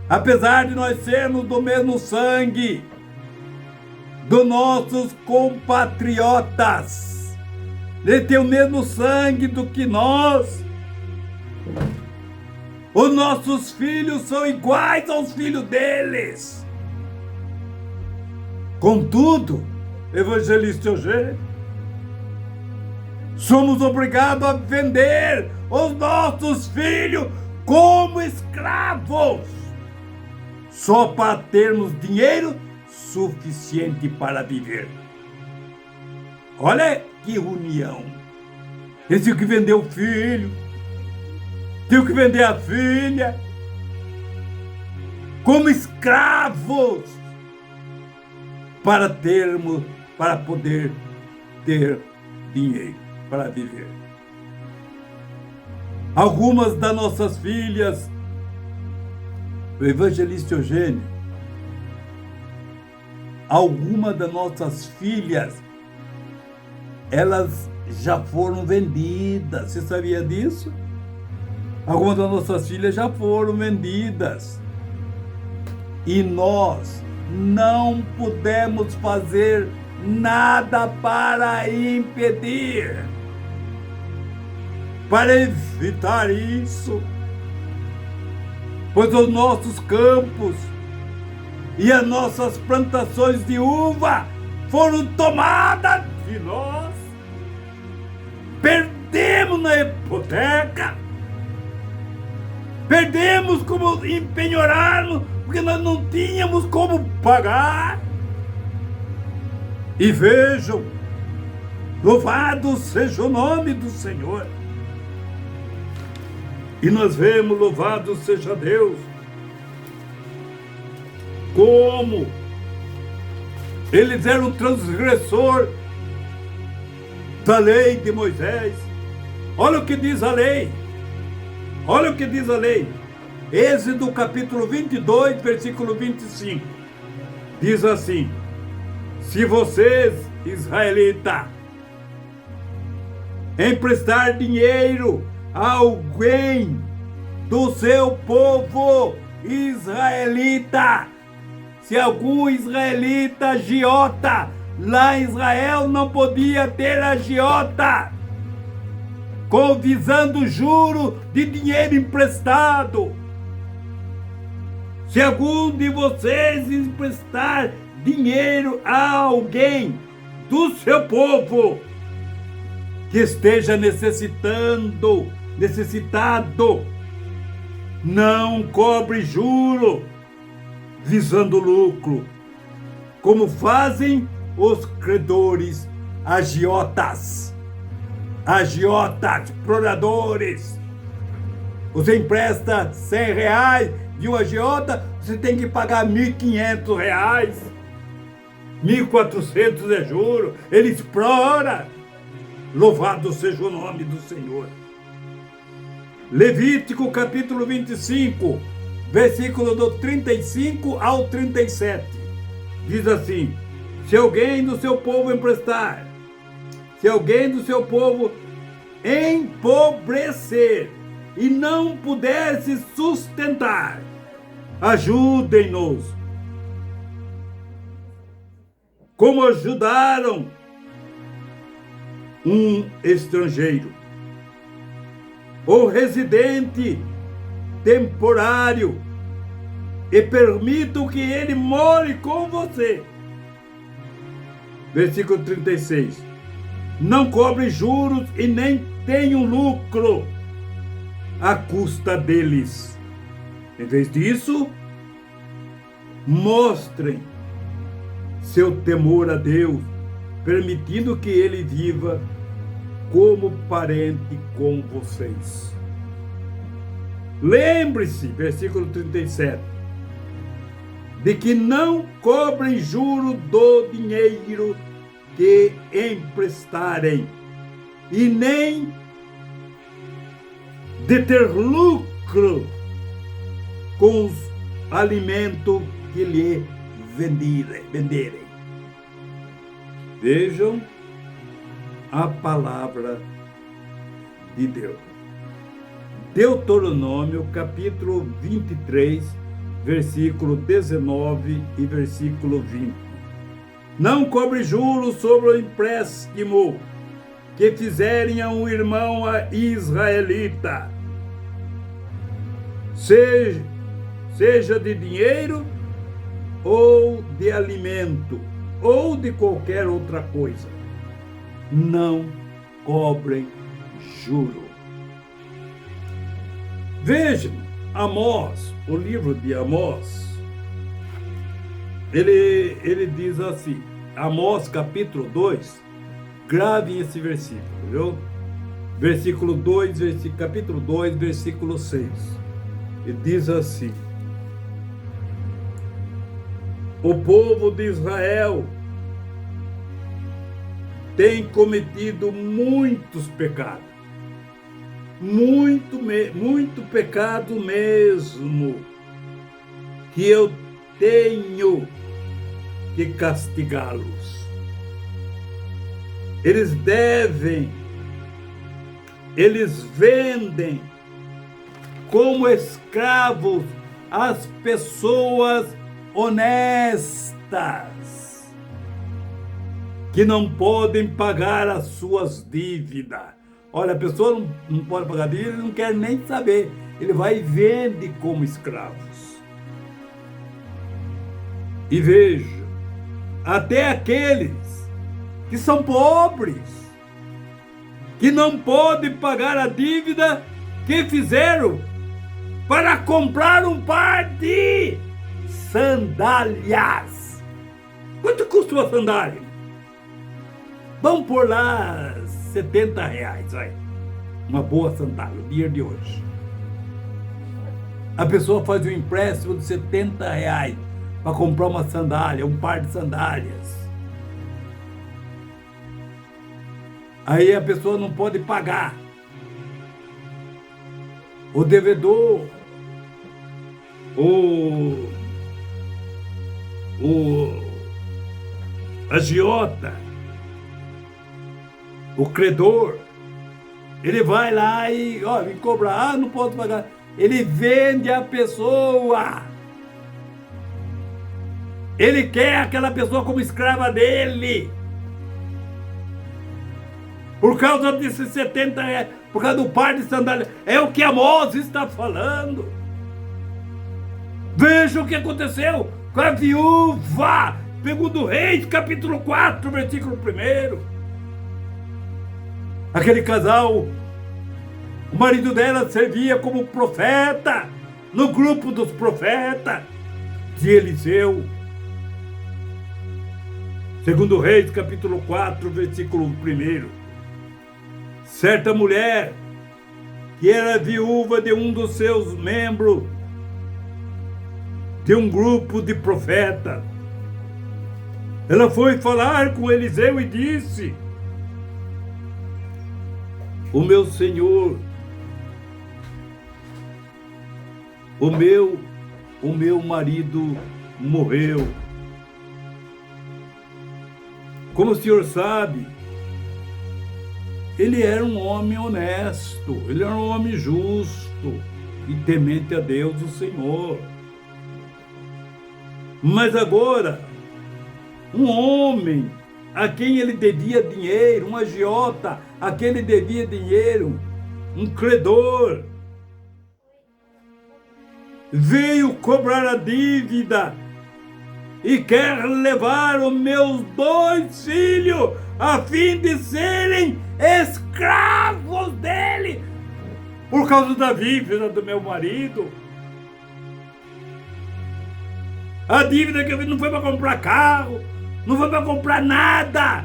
Apesar de nós sermos do mesmo sangue, dos nossos compatriotas, ele tem o mesmo sangue do que nós. Os nossos filhos são iguais aos filhos deles. Contudo, evangelista Eugênio, somos obrigados a vender os nossos filhos como escravos, só para termos dinheiro suficiente para viver. Olha que união! Eles tinham que vender o filho, tinham que vender a filha, como escravos, para poder ter dinheiro para viver. Algumas das nossas filhas, o evangelista Eugênio, algumas das nossas filhas, elas já foram vendidas. Você sabia disso? Algumas das nossas filhas já foram vendidas. E nós não pudemos fazer nada para impedir, para evitar isso, pois os nossos campos e as nossas plantações de uva foram tomadas de nós, perdemos na hipoteca, perdemos como empenhorarmos, porque nós não tínhamos como pagar. E vejam, louvado seja o nome do Senhor. E nós vemos, louvado seja Deus, como eles eram transgressor da lei de Moisés. Olha o que diz a lei. Olha o que diz a lei. Êxodo capítulo 22, versículo 25. Diz assim: se vocês, israelitas, emprestar dinheiro a alguém do seu povo israelita, se algum israelita agiota, lá em Israel não podia ter agiota, visando juro de dinheiro emprestado. Se algum de vocês emprestar dinheiro a alguém do seu povo que esteja necessitado, não cobre juro visando lucro, como fazem os credores agiotas, exploradores. Você empresta R$100 de um agiota, você tem que pagar R$1.500, 1.400 é juro, ele explora. Louvado seja o nome do Senhor. Levítico capítulo 25, versículo do 35 ao 37. Diz assim: se alguém do seu povo emprestar, se alguém do seu povo empobrecer e não puder se sustentar, ajudem-nos, como ajudaram um estrangeiro ou residente temporário, e permitam que ele more com você. Versículo 36. Não cobre juros e nem tenham lucro à custa deles. Em vez disso, mostrem seu temor a Deus, permitindo que ele viva como parente com vocês. Lembre-se, versículo 37, de que não cobrem juro do dinheiro que emprestarem, e nem de ter lucro com os alimentos que lhe venderem. Vejam a palavra de Deus. Deuteronômio, capítulo 23, versículo 19 e versículo 20. Não cobre juros sobre o empréstimo que fizerem a um irmão israelita, seja de dinheiro ou de alimento ou de qualquer outra coisa. Não cobrem juro. Vejam, Amós, o livro de Amós, ele diz assim, Amós capítulo 2, grave esse versículo, viu? Versículo 2, capítulo 2, versículo 6. Ele diz assim: o povo de Israel tem cometido muitos pecados, muito pecado mesmo, que eu tenho que castigá-los. Eles vendem como escravos as pessoas honestas, que não podem pagar as suas dívidas. Olha, a pessoa não pode pagar dívida, ele não quer nem saber. Ele vai e vende como escravos. E veja, até aqueles que são pobres, que não podem pagar a dívida que fizeram para comprar um par de sandálias. Quanto custa uma sandália? Vamos por lá R$70, vai. Uma boa sandália, no dia de hoje. A pessoa faz um empréstimo de R$70 para comprar uma sandália, um par de sandálias. Aí a pessoa não pode pagar. O devedor, o agiota, o credor, ele vai lá e vem cobrar, não posso pagar. Ele vende a pessoa. Ele quer aquela pessoa como escrava dele. Por causa desses R$70, por causa do par de sandálias. É o que Amós está falando. Veja o que aconteceu com a viúva. Segundo Reis, capítulo 4, versículo 1. Aquele casal, o marido dela servia como profeta no grupo dos profetas de Eliseu. Segundo Reis, capítulo 4, versículo 1. Certa mulher, que era viúva de um dos seus membros, de um grupo de profetas, ela foi falar com Eliseu e disse: o meu senhor, o meu marido morreu. Como o senhor sabe, ele era um homem honesto, ele era um homem justo e temente a Deus, o Senhor. Mas agora, um homem a quem ele devia dinheiro, um agiota a quem ele devia dinheiro, um credor, veio cobrar a dívida e quer levar os meus 2 filhos a fim de serem escravos dele por causa da dívida do meu marido. A dívida que eu vi não foi para comprar carro, não foi para comprar nada,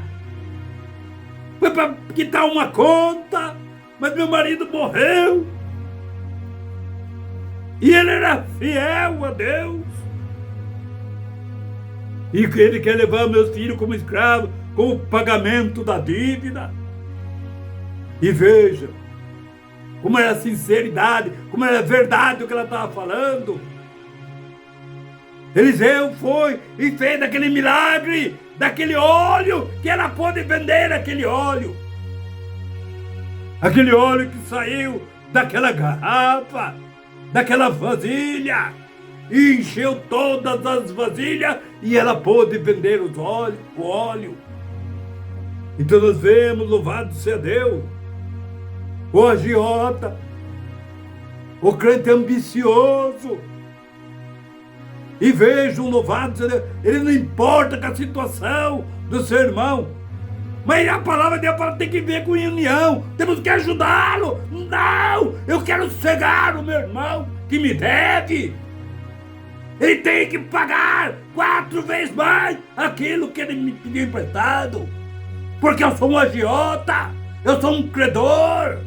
foi para quitar uma conta, mas meu marido morreu e ele era fiel a Deus. E que ele quer levar meus filhos como escravos, com o pagamento da dívida. E veja como era a sinceridade, como era a verdade o que ela estava falando. Eliseu foi e fez aquele milagre, daquele óleo, que ela pôde vender aquele óleo. Aquele óleo que saiu daquela garrafa, daquela vasilha, e encheu todas as vasilhas e ela pôde vender o óleo. Então nós vemos, louvado seja Deus, o agiota, o crente ambicioso. E vejam, louvado seja Deus, ele não importa com a situação do seu irmão, mas a palavra de Deus tem que ver com união, temos que ajudá-lo. Não, eu quero cegar o meu irmão que me deve. Ele tem que pagar 4 vezes mais aquilo que ele me pediu emprestado, porque eu sou um agiota, eu sou um credor,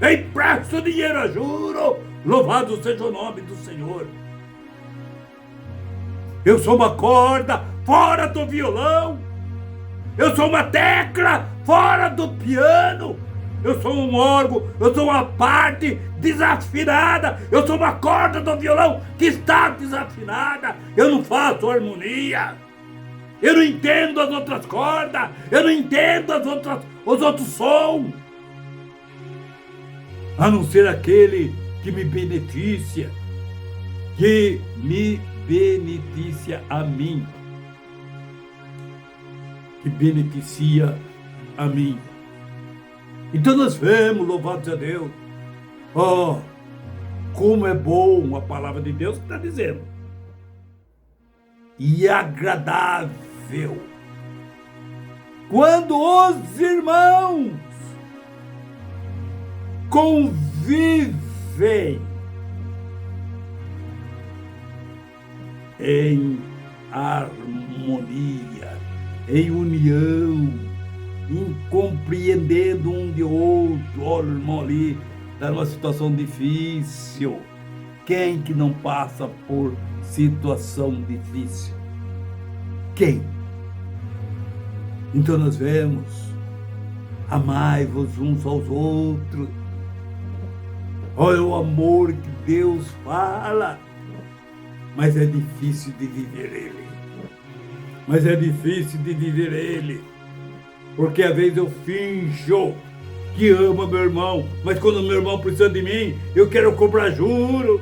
eu empresto dinheiro a juro. Louvado seja o nome do Senhor. Eu sou uma corda fora do violão, eu sou uma tecla fora do piano, eu sou um órgão, eu sou uma parte desafinada, eu sou uma corda do violão que está desafinada, eu não faço harmonia, eu não entendo as outras cordas, eu não entendo os outros sons, a não ser aquele que me beneficia, a mim, que beneficia a mim. Então nós vemos, louvado seja Deus, como é bom a palavra de Deus que está dizendo, e agradável, quando os irmãos convivem em harmonia, em união, em compreendendo um de outro. Olha, o irmão ali está numa situação difícil. Quem que não passa por situação difícil? Quem? Então nós vemos, amai-vos uns aos outros. Olha o amor que Deus fala, mas é difícil de viver ele. Porque às vezes eu finjo que amo meu irmão, mas quando meu irmão precisa de mim, eu quero cobrar juro,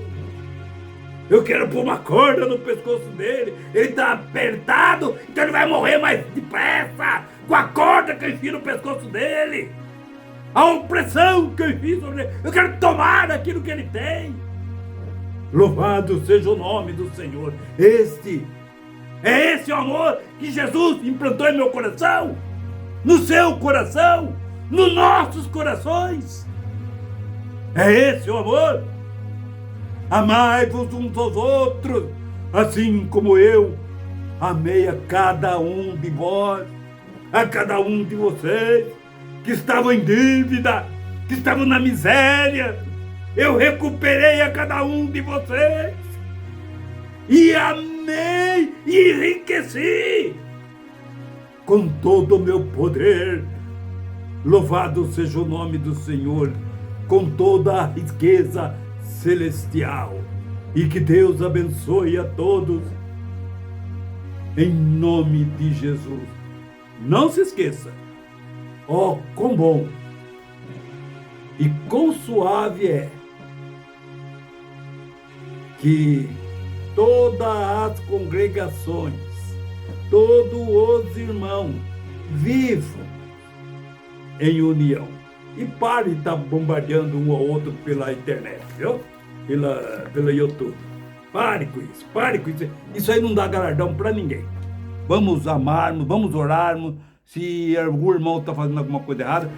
eu quero pôr uma corda no pescoço dele, ele está apertado, então ele vai morrer mais depressa, com a corda que eu enfio no pescoço dele, a opressão que eu enfio sobre ele, eu quero tomar aquilo que ele tem. Louvado seja o nome do Senhor. Esse o amor que Jesus implantou em meu coração, no seu coração, nos nossos corações. É esse o amor. Amai-vos uns aos outros, assim como eu amei a cada um de vós, a cada um de vocês que estavam em dívida, que estavam na miséria. Eu recuperei a cada um de vocês e amei e enriqueci com todo o meu poder. Louvado seja o nome do Senhor, com toda a riqueza celestial. E que Deus abençoe a todos, em nome de Jesus. Não se esqueça, Oh, quão bom e quão suave é que todas as congregações, todos os irmãos vivam em união. E pare de estar bombardeando um ao outro pela internet, viu? Pela YouTube. Pare com isso, pare com isso. Isso aí não dá galardão para ninguém. Vamos amarmos, vamos orarmos. Se algum irmão está fazendo alguma coisa errada,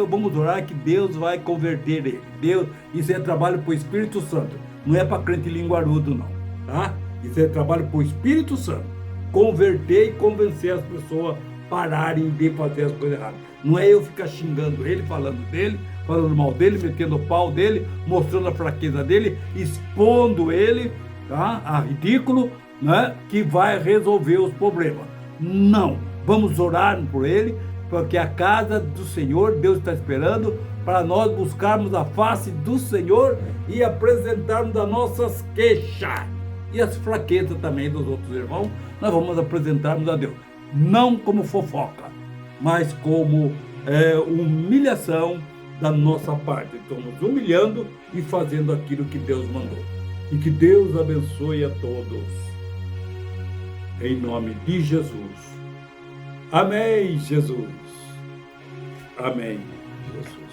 vamos orar que Deus vai converter ele. Isso é trabalho para o Espírito Santo. Não é para crente linguarudo, não. Tá? Isso é trabalho para o Espírito Santo. Converter e convencer as pessoas a pararem de fazer as coisas erradas. Não é eu ficar xingando ele, falando mal dele, metendo o pau dele, mostrando a fraqueza dele, expondo ele, tá? A ridículo, né? Que vai resolver os problemas. Não. Vamos orar por ele, porque a casa do Senhor, Deus está esperando para nós buscarmos a face do Senhor e apresentarmos as nossas queixas e as fraquezas também dos outros irmãos. Nós vamos apresentarmos a Deus, não como fofoca, mas como humilhação da nossa parte. Estamos humilhando e fazendo aquilo que Deus mandou. E que Deus abençoe a todos. Em nome de Jesus. Amém, Jesus. Amém, Jesus.